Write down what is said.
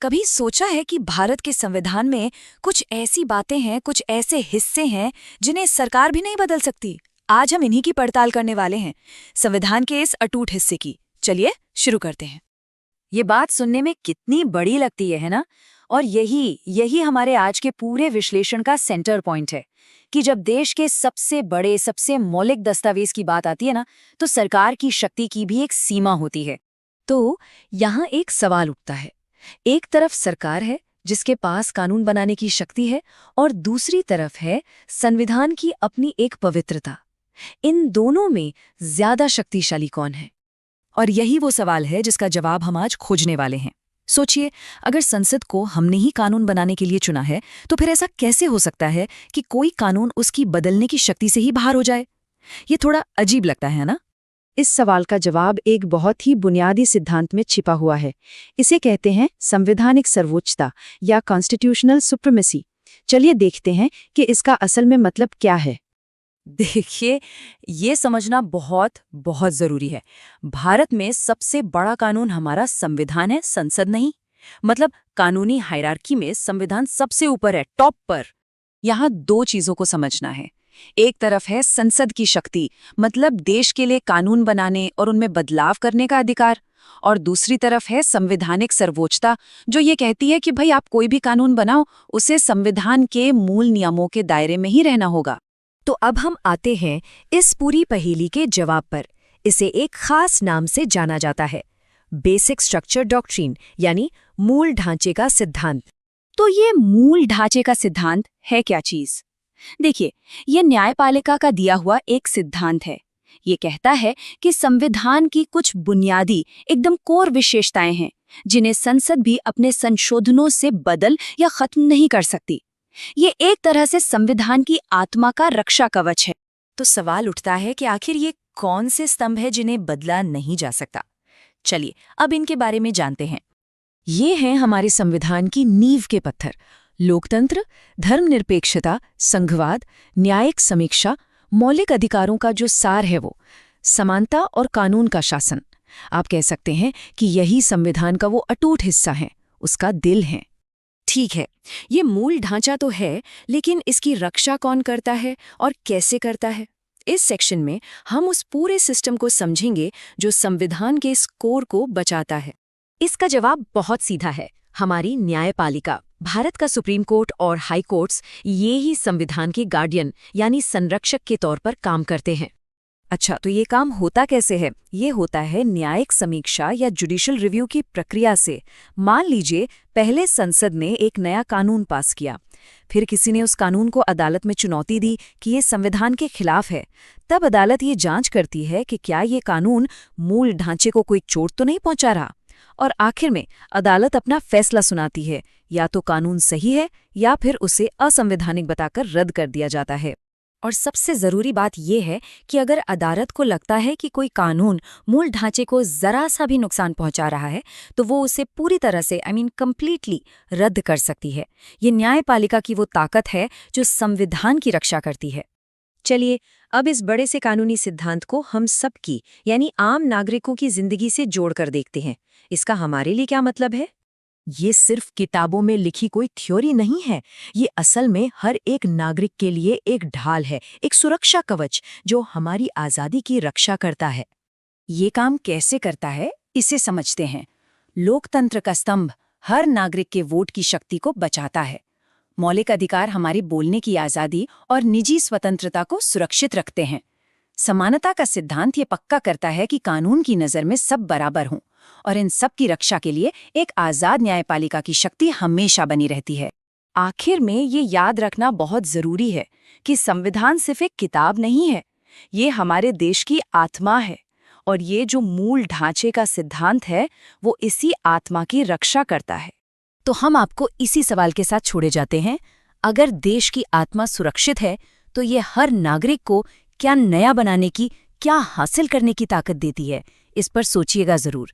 कभी सोचा है कि भारत के संविधान में कुछ ऐसी बातें हैं, कुछ ऐसे हिस्से हैं जिन्हें सरकार भी नहीं बदल सकती। आज हम इन्हीं की पड़ताल करने वाले हैं, संविधान के इस अटूट हिस्से की। चलिए शुरू करते हैं। ये बात सुनने में कितनी बड़ी लगती है ना? और यही हमारे आज के पूरे विश्लेषण का सेंटर पॉइंट है कि जब देश के सबसे बड़े, सबसे मौलिक दस्तावेज की बात आती है ना, तो सरकार की शक्ति की भी एक सीमा होती है। तो यहाँ एक सवाल उठता है। एक तरफ सरकार है जिसके पास कानून बनाने की शक्ति है, और दूसरी तरफ है संविधान की अपनी एक पवित्रता। इन दोनों में ज्यादा शक्तिशाली कौन है? और यही वो सवाल है जिसका जवाब हम आज खोजने वाले हैं। सोचिए, अगर संसद को हमने ही कानून बनाने के लिए चुना है, तो फिर ऐसा कैसे हो सकता है कि कोई कानून उसकी बदलने की शक्ति से ही बाहर हो जाए? ये थोड़ा अजीब लगता है ना? इस सवाल का जवाब एक बहुत ही बुनियादी सिद्धांत में छिपा हुआ है। इसे कहते हैं संवैधानिक सर्वोच्चता या कॉन्स्टिट्यूशनल सुप्रीमेसी। चलिए देखते हैं कि इसका असल में मतलब क्या है। देखिए, ये समझना बहुत बहुत जरूरी है। भारत में सबसे बड़ा कानून हमारा संविधान है, संसद नहीं। मतलब कानूनी हायरार्की में संविधान सबसे ऊपर है, टॉप पर। यहाँ दो चीजों को समझना है। एक तरफ है संसद की शक्ति, मतलब देश के लिए कानून बनाने और उनमें बदलाव करने का अधिकार, और दूसरी तरफ है संवैधानिक सर्वोच्चता, जो ये कहती है कि भाई आप कोई भी कानून बनाओ, उसे संविधान के मूल नियमों के दायरे में ही रहना होगा। तो अब हम आते हैं इस पूरी पहेली के जवाब पर। इसे एक खास नाम से जाना जाता है, बेसिक स्ट्रक्चर डॉक्ट्रिन, यानी मूल ढांचे का सिद्धांत। तो ये मूल ढांचे का सिद्धांत है क्या चीज? देखिए, ये न्यायपालिका का दिया हुआ एक सिद्धांत है। ये कहता है कि संविधान की कुछ बुनियादी, एकदम कोर विशेषताएं हैं, जिन्हें संसद भी अपने संशोधनों से बदल या खत्म नहीं कर सकती। ये एक तरह से संविधान की आत्मा का रक्षा कवच है। तो सवाल उठता है कि आखिर ये कौन से स्तंभ है जिन्हें बदला नहीं जा सकता? चलिए अब इनके बारे में जानते हैं। ये हैं हमारे संविधान की नींव के पत्थर: लोकतंत्र, धर्मनिरपेक्षता, संघवाद, न्यायिक समीक्षा, मौलिक अधिकारों का जो सार है वो, समानता और कानून का शासन। आप कह सकते हैं कि यही संविधान का वो अटूट हिस्सा है, उसका दिल है। ठीक है, ये मूल ढांचा तो है, लेकिन इसकी रक्षा कौन करता है और कैसे करता है? इस सेक्शन में हम उस पूरे सिस्टम को समझेंगे जो संविधान के इस कोर को बचाता है। इसका जवाब बहुत सीधा है, हमारी न्यायपालिका। भारत का सुप्रीम कोर्ट और हाई कोर्ट्स ये ही संविधान के गार्डियन यानी संरक्षक के तौर पर काम करते हैं। अच्छा, तो ये काम होता कैसे है? ये होता है न्यायिक समीक्षा या जुडिशियल रिव्यू की प्रक्रिया से। मान लीजिए पहले संसद ने एक नया कानून पास किया, फिर किसी ने उस कानून को अदालत में चुनौती दी कि ये संविधान के खिलाफ है। तब अदालत ये जांच करती है कि क्या ये कानून मूल ढांचे को कोई चोट तो नहीं पहुंचा रहा, और आखिर में अदालत अपना फैसला सुनाती है। या तो कानून सही है या फिर उसे असंवैधानिक बताकर रद्द कर दिया जाता है। और सबसे जरूरी बात यह है कि अगर अदालत को लगता है कि कोई कानून मूल ढांचे को जरा सा भी नुकसान पहुंचा रहा है, तो वो उसे पूरी तरह से कंप्लीटली रद्द कर सकती है। ये न्यायपालिका की वो ताकत है जो संविधान की रक्षा करती है। चलिए अब इस बड़े से कानूनी सिद्धांत को हम सबकी यानी आम नागरिकों की जिंदगी से जोड़कर देखते हैं। इसका हमारे लिए क्या मतलब है? ये सिर्फ किताबों में लिखी कोई थ्योरी नहीं है, ये असल में हर एक नागरिक के लिए एक ढाल है, एक सुरक्षा कवच जो हमारी आज़ादी की रक्षा करता है। ये काम कैसे करता है, इसे समझते हैं। लोकतंत्र का स्तंभ हर नागरिक के वोट की शक्ति को बचाता है। मौलिक अधिकार हमारी बोलने की आज़ादी और निजी स्वतंत्रता को सुरक्षित रखते हैं। समानता का सिद्धांत ये पक्का करता है कि कानून की नज़र में सब बराबर हों, और इन सब की रक्षा के लिए एक आज़ाद न्यायपालिका की शक्ति हमेशा बनी रहती है। आखिर में ये याद रखना बहुत ज़रूरी है कि संविधान सिर्फ एक किताब नहीं है, ये हमारे देश की आत्मा है, और ये जो मूल ढांचे का सिद्धांत है वो इसी आत्मा की रक्षा करता है। तो हम आपको इसी सवाल के साथ छोड़े जाते हैं। अगर देश की आत्मा सुरक्षित है, तो ये हर नागरिक को क्या नया बनाने की, क्या हासिल करने की ताकत देती है, इस पर सोचिएगा ज़रूर।